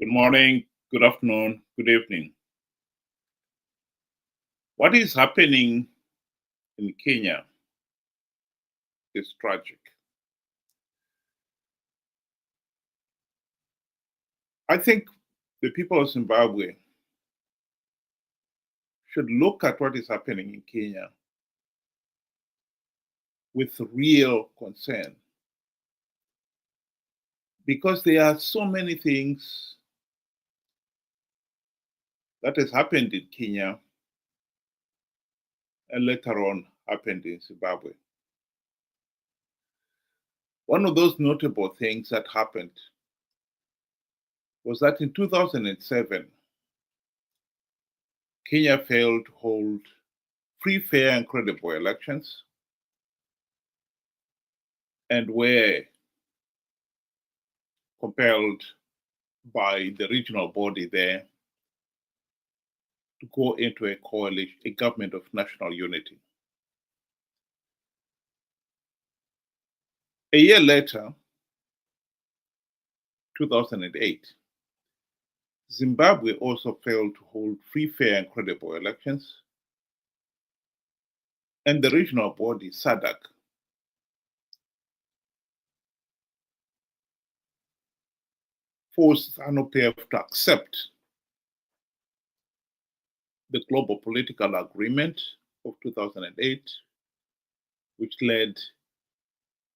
Good morning, good afternoon, good evening. What is happening in Kenya is tragic. I think the people of Zimbabwe should look at what is happening in Kenya with real concern because there are so many things that has happened in Kenya and later on happened in Zimbabwe. One of those notable things that happened was that in 2007, Kenya failed to hold free, fair, and credible elections and were compelled by the regional body there to go into a coalition, a government of national unity. A year later, 2008, Zimbabwe also failed to hold free, fair, and credible elections, and the regional body, SADC, forced ZANU-PF to accept the global political agreement of 2008, which led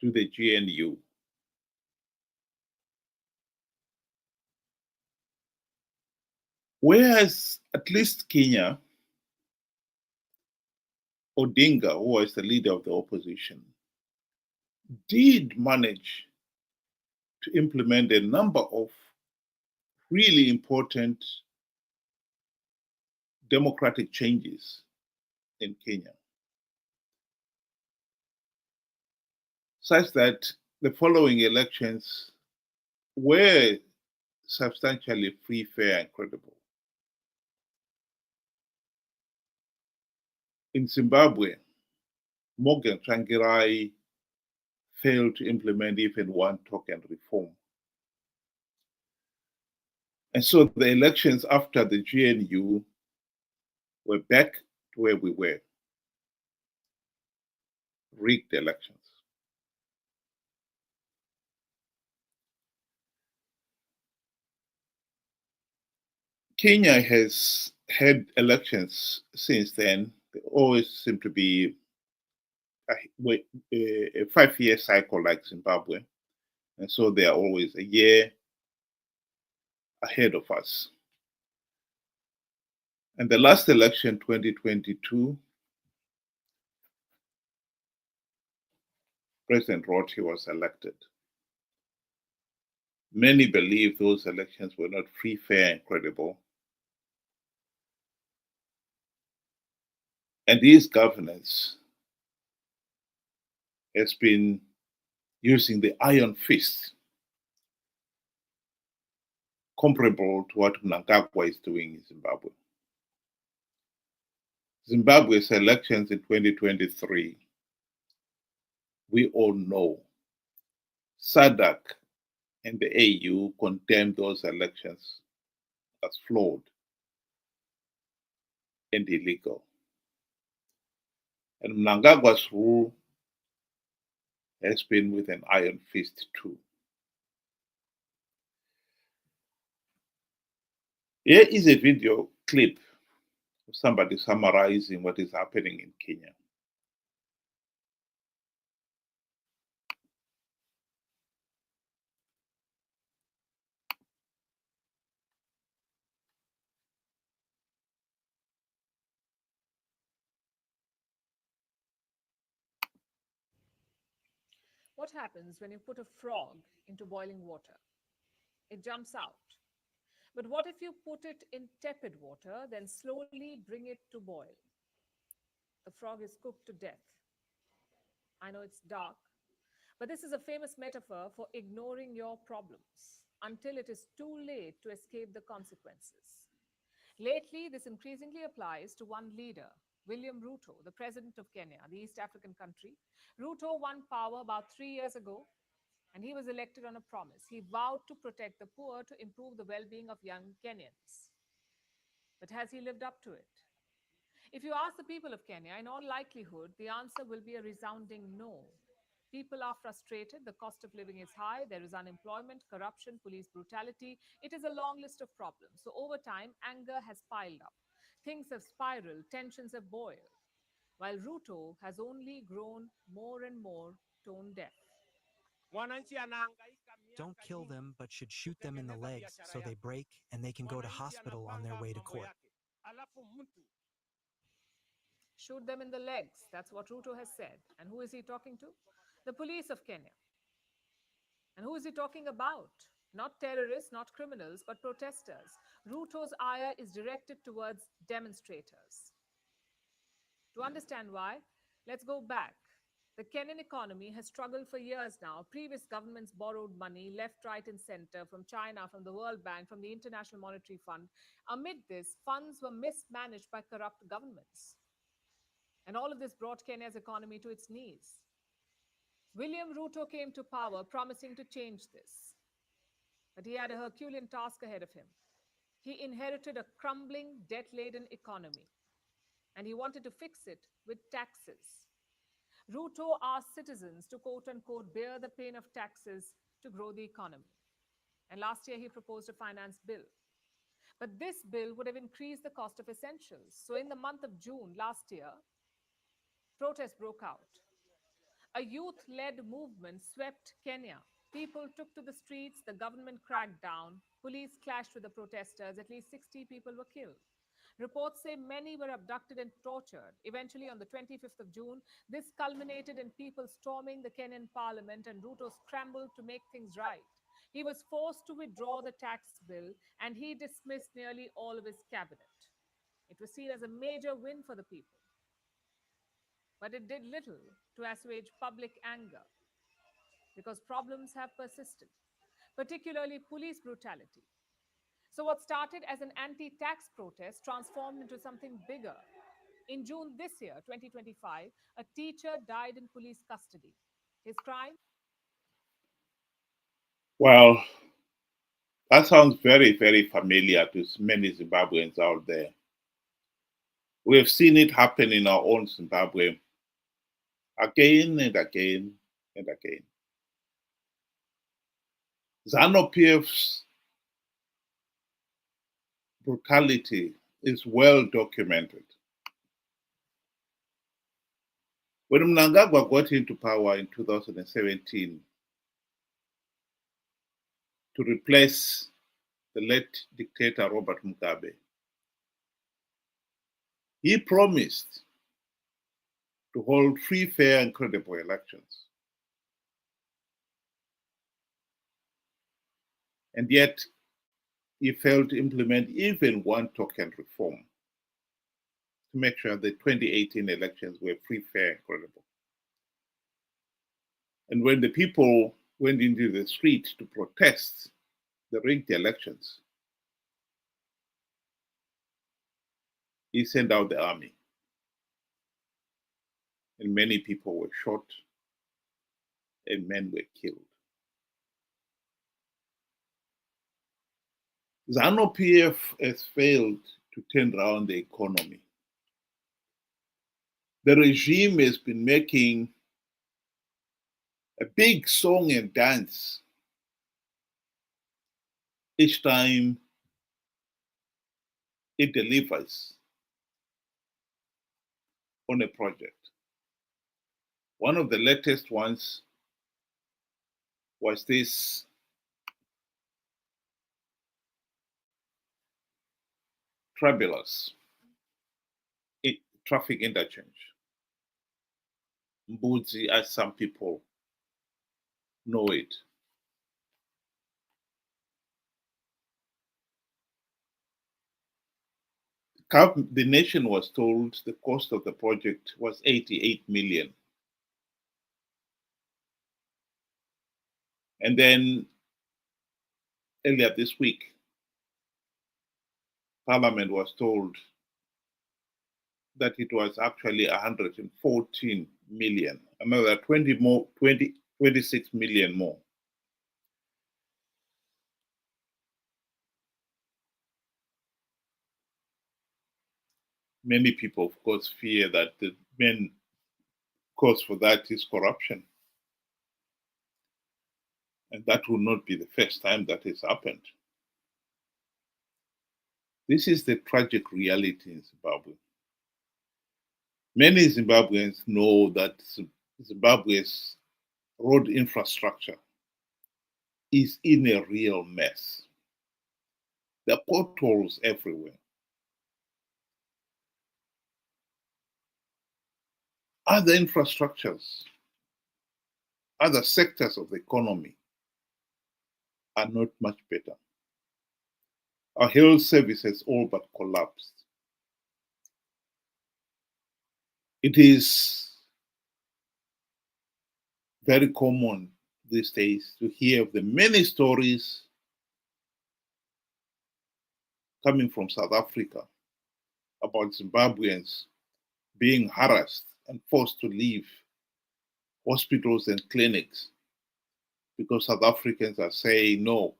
to the GNU. Whereas at least Kenya, Odinga, who was the leader of the opposition, did manage to implement a number of really important democratic changes in Kenya, such that the following elections were substantially free, fair, and credible. In Zimbabwe, Morgan Tsvangirai failed to implement even one token reform. And so the elections after the GNU were back to where we were, rigged elections. Kenya has had elections since then. They always seem to be a 5-year cycle like Zimbabwe. And so they are always a year ahead of us. And the last election, 2022, President Roti was elected. Many believe those elections were not free, fair, and credible. And his governance has been using the iron fist, comparable to what Mnangagwa is doing in Zimbabwe. Zimbabwe's elections in 2023, we all know SADC and the AU condemned those elections as flawed and illegal. And Mnangagwa's rule has been with an iron fist too. Here is a video clip of somebody summarizing what is happening in Kenya. What happens when you put a frog into boiling water? It jumps out. But what if you put it in tepid water, then slowly bring it to boil? The frog is cooked to death. I know it's dark, but this is a famous metaphor for ignoring your problems until it is too late to escape the consequences. Lately, this increasingly applies to one leader, William Ruto, the president of Kenya, the East African country. Ruto won power about 3 years ago. And he was elected on a promise. He vowed to protect the poor, to improve the well being of young Kenyans. But has he lived up to it? If you ask the people of Kenya, in all likelihood, the answer will be a resounding no. People are frustrated. The cost of living is high. There is unemployment, corruption, police brutality. It is a long list of problems. So, over time, anger has piled up. Things have spiraled, tensions have boiled, while Ruto has only grown more and more tone deaf. Don't kill them, but should shoot them in the legs so they break and they can go to hospital on their way to court. Shoot them in the legs. That's what Ruto has said. And who is he talking to? The police of Kenya. And who is he talking about? Not terrorists, not criminals, but protesters. Ruto's ire is directed towards demonstrators. To understand why, let's go back. The Kenyan economy has struggled for years now. Previous governments borrowed money left, right, and center from China, from the World Bank, from the International Monetary Fund. Amid this, funds were mismanaged by corrupt governments. And all of this brought Kenya's economy to its knees. William Ruto came to power promising to change this. But he had a Herculean task ahead of him. He inherited a crumbling, debt laden economy, and he wanted to fix it with taxes. Ruto asked citizens to quote unquote bear the pain of taxes to grow the economy. And last year he proposed a finance bill. But this bill would have increased the cost of essentials. So in the month of June last year, protests broke out. A youth led movement swept Kenya. People took to the streets, the government cracked down, police clashed with the protesters, at least 60 people were killed. Reports say many were abducted and tortured. Eventually, on the 25th of June, this culminated in people storming the Kenyan parliament, and Ruto scrambled to make things right. He was forced to withdraw the tax bill, and he dismissed nearly all of his cabinet. It was seen as a major win for the people. But it did little to assuage public anger because problems have persisted, particularly police brutality. So, what started as an anti tax protest transformed into something bigger. In June this year, 2025, a teacher died in police custody. His crime? Well, that sounds very, very familiar to many Zimbabweans out there. We have seen it happen in our own Zimbabwe again and again and again. ZANU-PF's brutality is well documented. When Mnangagwa got into power in 2017 to replace the late dictator Robert Mugabe, he promised to hold free, fair, and credible elections. And yet, he failed to implement even one token reform to make sure the 2018 elections were free, fair, and credible. And when the people went into the street to protest the rigged elections, he sent out the army. And many people were shot and men were killed. ZANU-PF has failed to turn around the economy. The regime has been making a big song and dance each time it delivers on a project. One of the latest ones was this Trabulus traffic interchange. Mbudzi, as some people know it. The nation was told the cost of the project was 88 million. And then earlier this week, Parliament was told that it was actually 114 million, another 26 million more. many people, of course, fear that the main cause for that is corruption. And that will not be the first time that has happened. This is the tragic reality in Zimbabwe. Many Zimbabweans know that Zimbabwe's road infrastructure is in a real mess. There are potholes everywhere. Other infrastructures, other sectors of the economy are not much better. Our health services all but collapsed. It is very common these days to hear of the many stories coming from South Africa about Zimbabweans being harassed and forced to leave hospitals and clinics because South Africans are saying, no,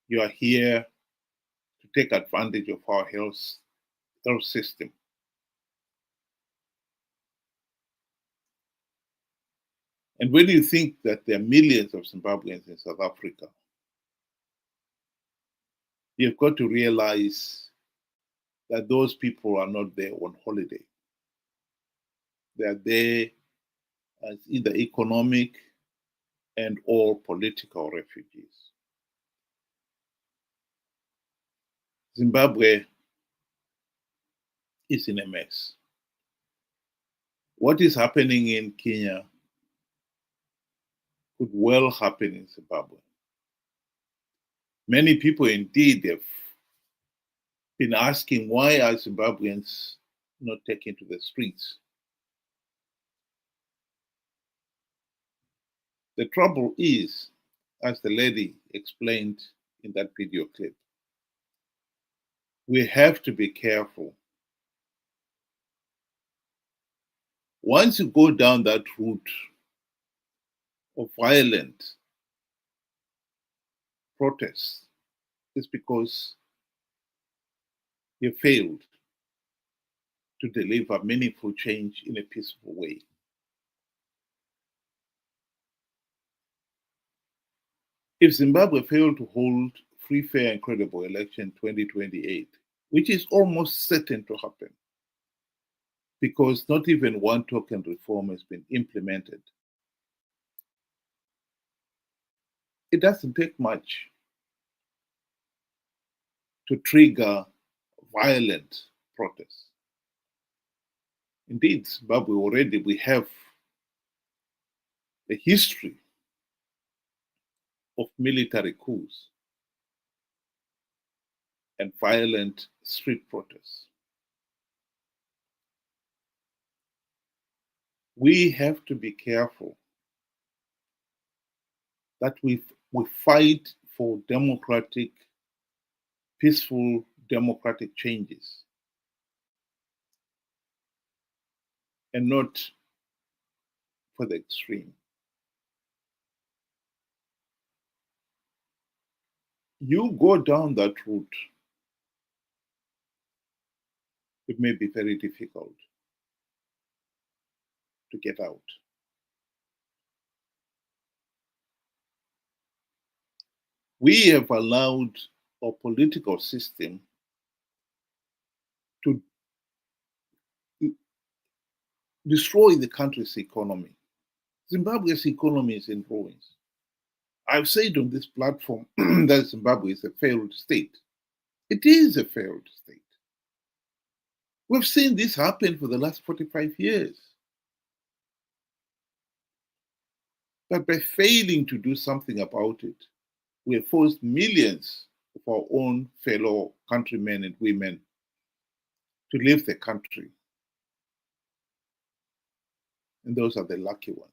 you are here to take advantage of our health system. And when you think that there are millions of Zimbabweans in South Africa, you've got to realize that those people are not there on holiday. They are there as either economic and or political refugees. Zimbabwe is in a mess. What is happening in Kenya could well happen in Zimbabwe. Many people indeed have been asking, why are Zimbabweans not taken to the streets? The trouble is, as the lady explained in that video clip, we have to be careful. Once you go down that route of violent protests, it's because you failed to deliver meaningful change in a peaceful way. If Zimbabwe failed to hold free, fair, and credible election 2028, which is almost certain to happen, because not even one token reform has been implemented, it doesn't take much to trigger violent protests. Indeed, Zimbabwe already, we have a history of military coups and violent street protests. We have to be careful that we fight for democratic, peaceful democratic changes and not for the extreme. You go down that route, it may be very difficult to get out. We have allowed our political system to destroy the country's economy. Zimbabwe's economy is in ruins. I've said on this platform that Zimbabwe is a failed state. It is a failed state. We've seen this happen for the last 45 years. But by failing to do something about it, we have forced millions of our own fellow countrymen and women to leave the country. And those are the lucky ones.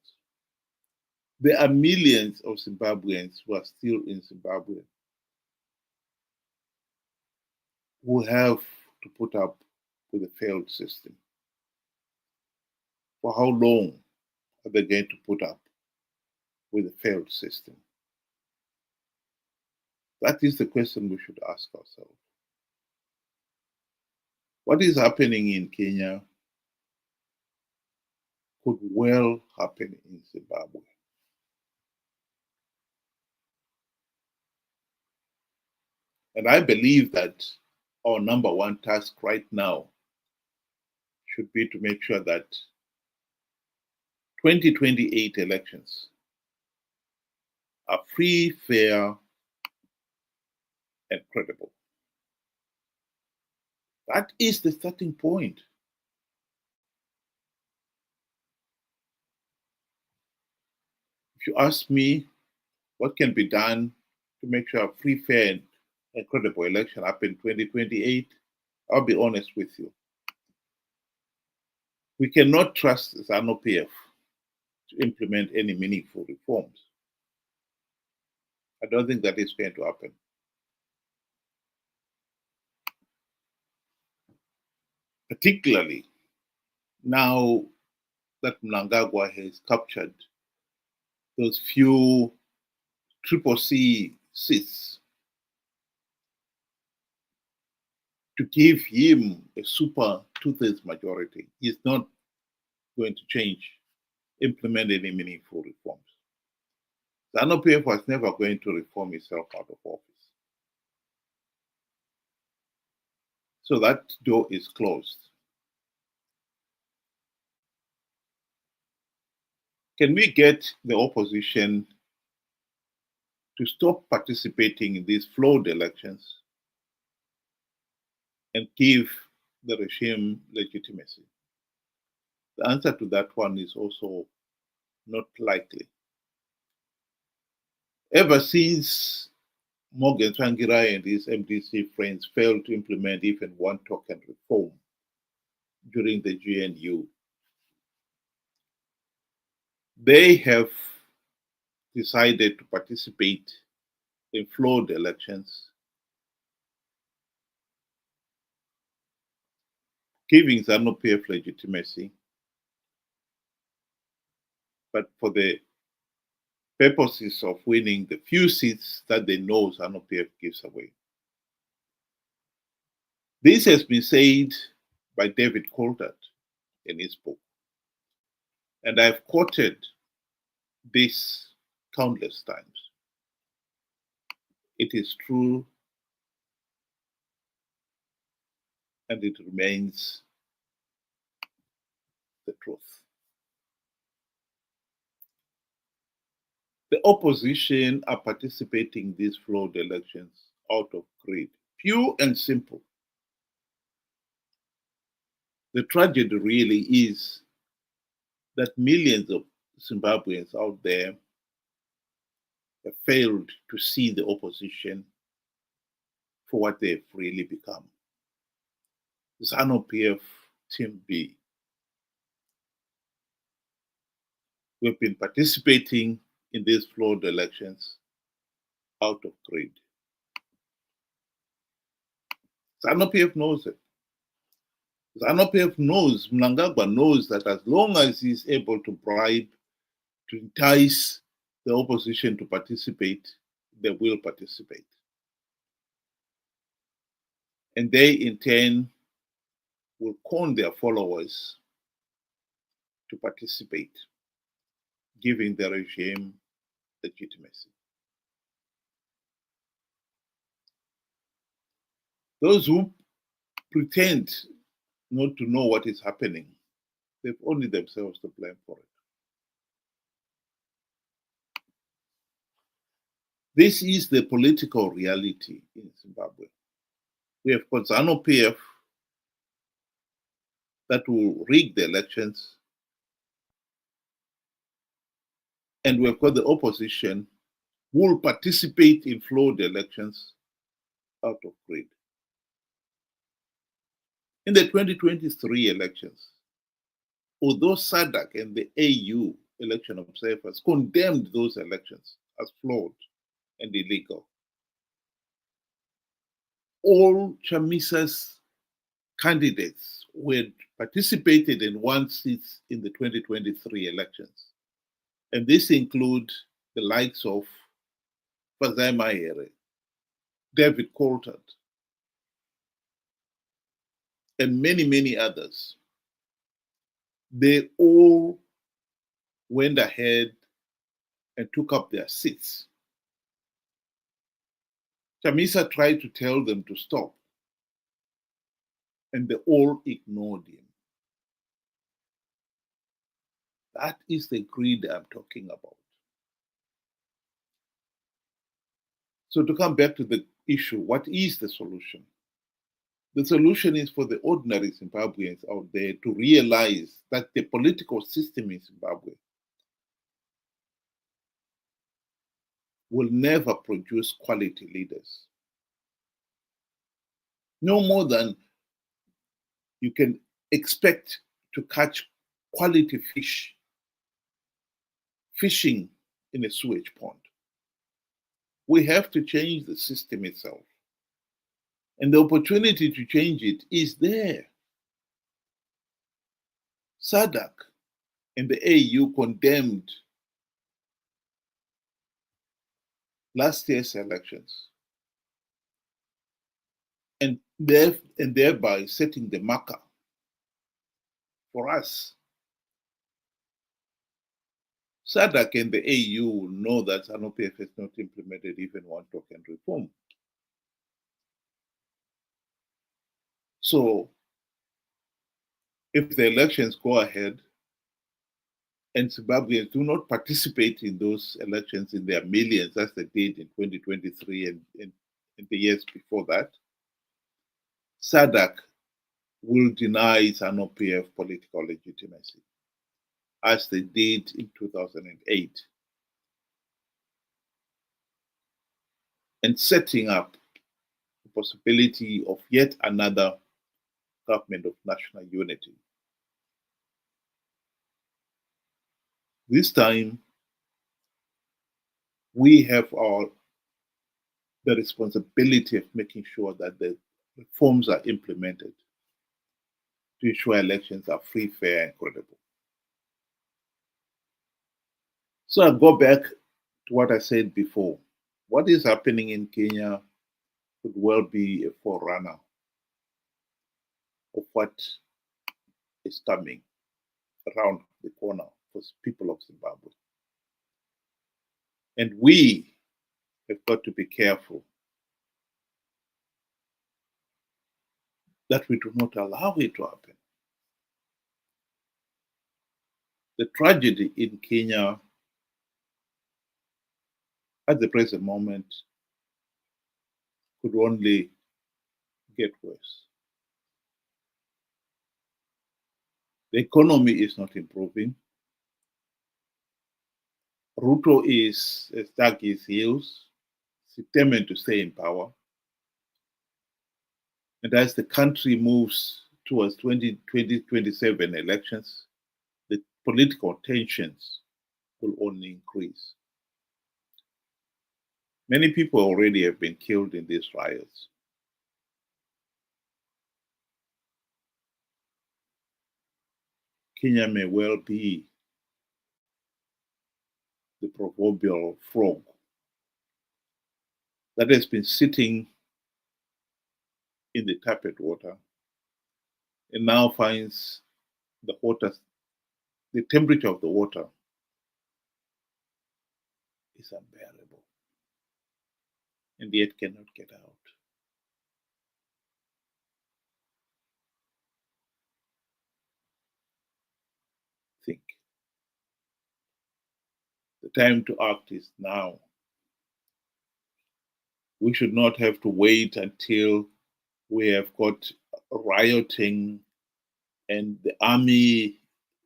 There are millions of Zimbabweans who are still in Zimbabwe who have to put up with a failed system. For how long are they going to put up with a failed system? That is the question we should ask ourselves. What is happening in Kenya could well happen in Zimbabwe. And I believe that our number one task right now should be to make sure that 2028 elections are free, fair, and credible. That is the starting point. If you ask me what can be done to make sure a free, fair, and credible election happen in 2028, I'll be honest with you. We cannot trust ZANU-PF to implement any meaningful reforms. I don't think that is going to happen. Particularly now that Mnangagwa has captured those few Triple C seats, to give him a super two-thirds majority is not going to implement any meaningful reforms. ZANU-PF was never going to reform itself out of office. So that door is closed. Can we get the opposition to stop participating in these flawed elections and give the regime legitimacy? The answer to that one is also not likely. Ever since Morgan Tsvangirai and his MDC friends failed to implement even one token reform during the GNU, they have decided to participate in flawed elections, giving ZANU-PF legitimacy, but for the purposes of winning the few seats that they know ZANU-PF gives away. This has been said by David Coulthard in his book, and I've quoted this countless times. It is true, and it remains the truth. The opposition are participating in these flawed elections out of greed, pure and simple. The tragedy really is that millions of Zimbabweans out there have failed to see the opposition for what they've really become. ZANU-PF Team B. We've been participating in these flawed elections out of greed. ZANU-PF knows it. ZANU-PF knows, Mnangagwa knows that as long as he's able to bribe, to entice the opposition to participate, they will participate. And they, in turn, will con their followers to participate, giving the regime legitimacy. Those who pretend not to know what is happening, they've only themselves to blame for it. This is the political reality in Zimbabwe. We have got ZANU-PF that will rig the elections, and we've got the opposition who will participate in flawed elections out of greed. In the 2023 elections, although SADC and the AU election observers condemned those elections as flawed and illegal, all Chamisa's candidates who had participated and won seats in the 2023 elections, and this includes the likes of Fazai Mahere, David Coulthard, and many, many others, they all went ahead and took up their seats. Chamisa tried to tell them to stop, and they all ignored him. That is the greed I'm talking about. So to come back to the issue, what is the solution? The solution is for the ordinary Zimbabweans out there to realize that the political system in Zimbabwe will never produce quality leaders. No more than you can expect to catch quality fish fishing in a sewage pond. We have to change the system itself. And the opportunity to change it is there. SADC and the AU condemned last year's elections and thereby setting the marker for us. SADC and the AU will know that ZANU-PF has not implemented even one token reform. So if the elections go ahead and Zimbabweans do not participate in those elections in their millions, as they did in 2023 and in the years before that, SADC will deny ZANU-PF political legitimacy, as they did in 2008, and setting up the possibility of yet another government of national unity. This time, we have the responsibility of making sure that the reforms are implemented to ensure elections are free, fair, and credible. So I'll go back to what I said before. What is happening in Kenya could well be a forerunner of what is coming around the corner for people of Zimbabwe. And we have got to be careful that we do not allow it to happen. The tragedy in Kenya at the present moment could only get worse. The economy is not improving. Ruto is stuck his heels, determined to stay in power. And as the country moves towards 2027 elections, the political tensions will only increase. Many people already have been killed in these riots. Kenya may well be the proverbial frog that has been sitting in the tepid water and now finds the temperature of the water is unbearable and yet cannot get out. Think. The time to act is now. We should not have to wait until we have got rioting and the army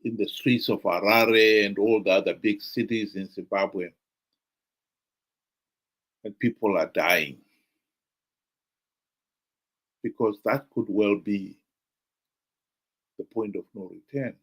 in the streets of Harare and all the other big cities in Zimbabwe, and people are dying. Because that could well be the point of no return.